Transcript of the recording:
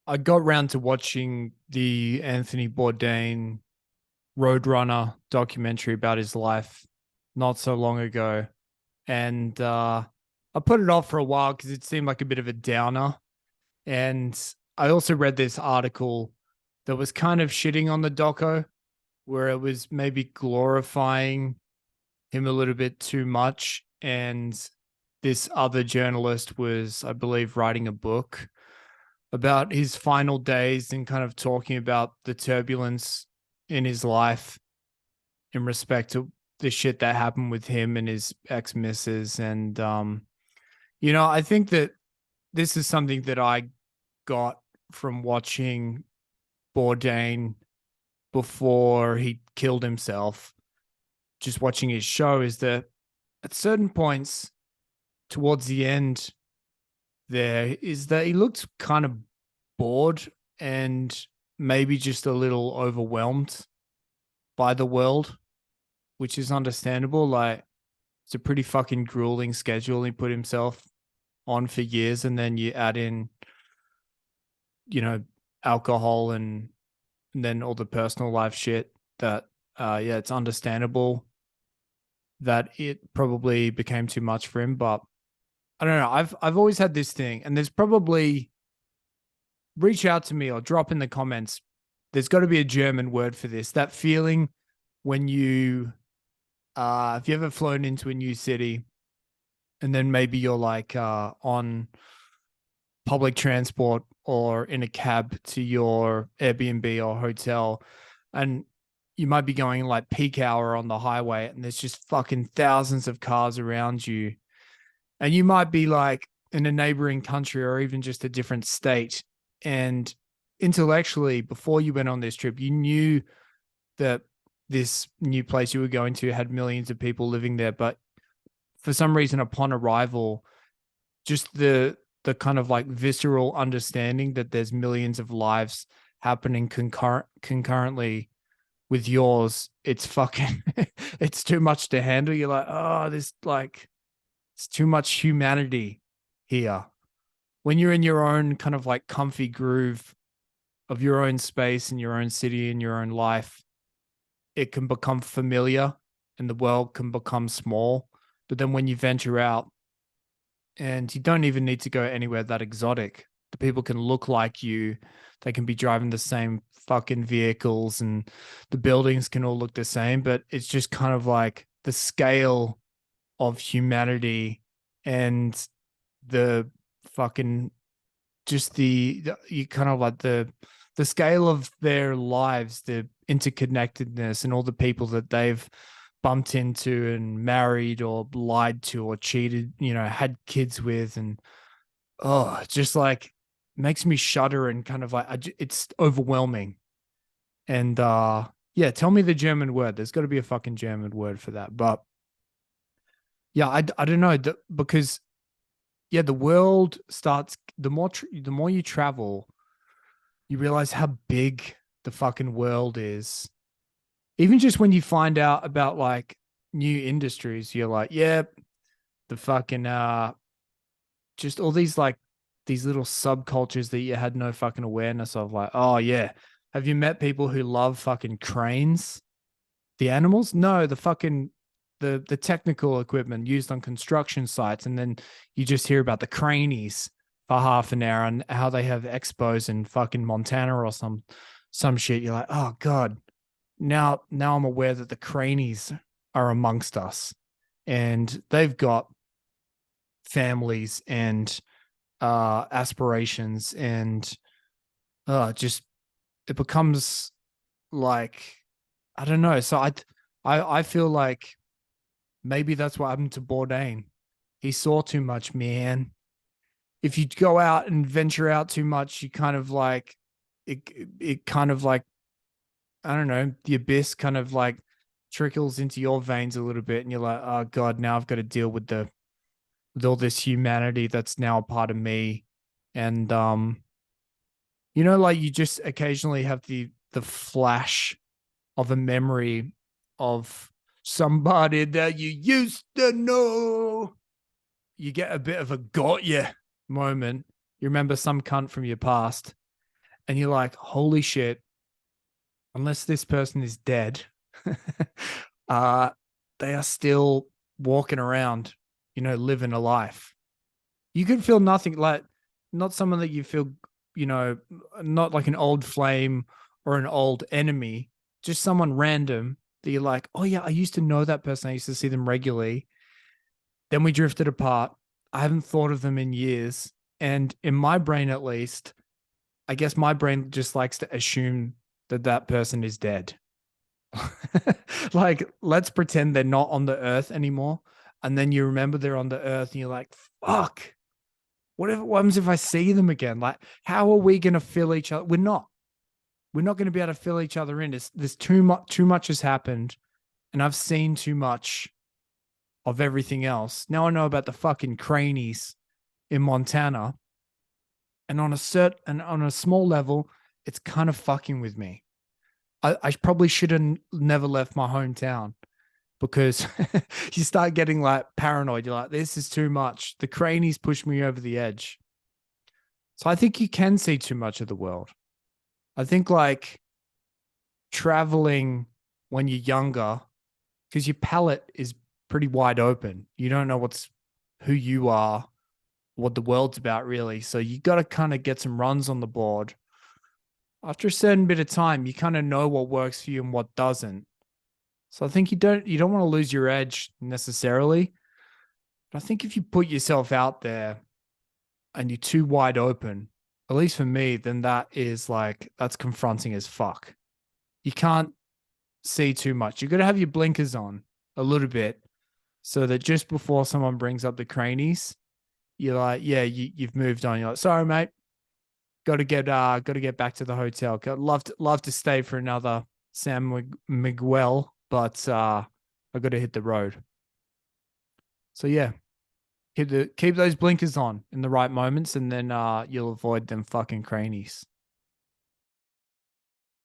I got round to watching the Anthony Bourdain Roadrunner documentary about his life not so long ago. And I put it off for a while because it seemed like a bit of a downer. And I also read this article that was kind of shitting on the doco, where it was maybe glorifying him a little bit too much. And this other journalist was, I believe, writing a book about his final days and kind of talking about the turbulence in his life in respect to the shit that happened with him and his ex missus. And, I think that this is something that I got from watching Bourdain before he killed himself. Just watching his show is that at certain points towards the end, there is that he looked kind of bored and maybe just a little overwhelmed by the world, which is understandable. Like, it's a pretty fucking grueling schedule he put himself on for years. And then you add in, you know, alcohol and then all the personal life shit that, yeah, it's understandable that it probably became too much for him. But I don't know. I've always had this thing, and there's probably reach out to me or drop in the comments. There's got to be a German word for this. That feeling when you, have you ever flown into a new city and then maybe you're like on public transport or in a cab to your Airbnb or hotel, and you might be going like peak hour on the highway and there's just fucking thousands of cars around you. And you might be like in a neighboring country or even just a different state. And intellectually, before you went on this trip, you knew that this new place you were going to had millions of people living there. But for some reason, upon arrival, just the kind of like visceral understanding that there's millions of lives happening concurrently with yours, it's fucking it's too much to handle. You're like, oh, this like it's too much humanity here. When you're in your own kind of like comfy groove of your own space and your own city and your own life, it can become familiar and the world can become small. But then when you venture out, and you don't even need to go anywhere that exotic, the people can look like you. They can be driving the same fucking vehicles and the buildings can all look the same, but it's just kind of like the scale of humanity and the fucking just the you kind of like the scale of their lives, the interconnectedness and all the people that they've bumped into and married or lied to or cheated, had kids with. And oh, just like makes me shudder and kind of like it's overwhelming. And yeah, tell me the German word. There's got to be a fucking German word for that. But yeah, I don't know, because yeah, the world starts the more you travel, you realize how big the fucking world is. Even just when you find out about like new industries, you're like, yep, the fucking just all these like these little subcultures that you had no fucking awareness of. Like, oh yeah, have you met people who love fucking cranes? The animals? No, the fucking the technical equipment used on construction sites, and then you just hear about the cranies for half an hour and how they have expos in fucking Montana or some shit. You're like, oh god, now I'm aware that the cranies are amongst us, and they've got families and aspirations, and just it becomes like I don't know. So I feel like maybe that's what happened to Bourdain. He saw too much, man. If you go out and venture out too much, you kind of like it. It kind of like I don't know. The abyss kind of like trickles into your veins a little bit, and you're like, oh god, now I've got to deal with all this humanity that's now a part of me. And like you just occasionally have the flash of a memory of somebody that you used to know. You get a bit of a got ya moment. You remember some cunt from your past, And you're like, holy shit, unless this person is dead, uh, they are still walking around, living a life. You could feel nothing like, not someone that you feel, you know, not like an old flame or an old enemy, just someone random that you're like, oh yeah, I used to know that person. I used to see them regularly. Then we drifted apart. I haven't thought of them in years. And in my brain, at least, I guess my brain just likes to assume that that person is dead. Like, let's pretend they're not on the earth anymore. And then you remember they're on the earth and you're like, fuck, what happens if I see them again? Like, how are we going to fill each other? We're not going to be able to fill each other in. There's too much has happened. And I've seen too much of everything else. Now I know about the fucking cranies in Montana. And on a small level, it's kind of fucking with me. I probably should have never left my hometown because you start getting like paranoid. You're like, this is too much. The cranies push me over the edge. So I think you can see too much of the world. I think like traveling when you're younger, because your palette is pretty wide open. You don't know who you are, what the world's about really. So you got to kind of get some runs on the board. After a certain bit of time, you kind of know what works for you and what doesn't. So I think you don't want to lose your edge necessarily. But I think if you put yourself out there and you're too wide open, at least for me, then that's confronting as fuck. You can't see too much. You got to have your blinkers on a little bit so that just before someone brings up the cranies, you're like, yeah, you've moved on. You're like, sorry, mate. Got to get back to the hotel. Love to stay for another San Miguel, but I got to hit the road. So yeah, keep those blinkers on in the right moments, and then you'll avoid them fucking cranies.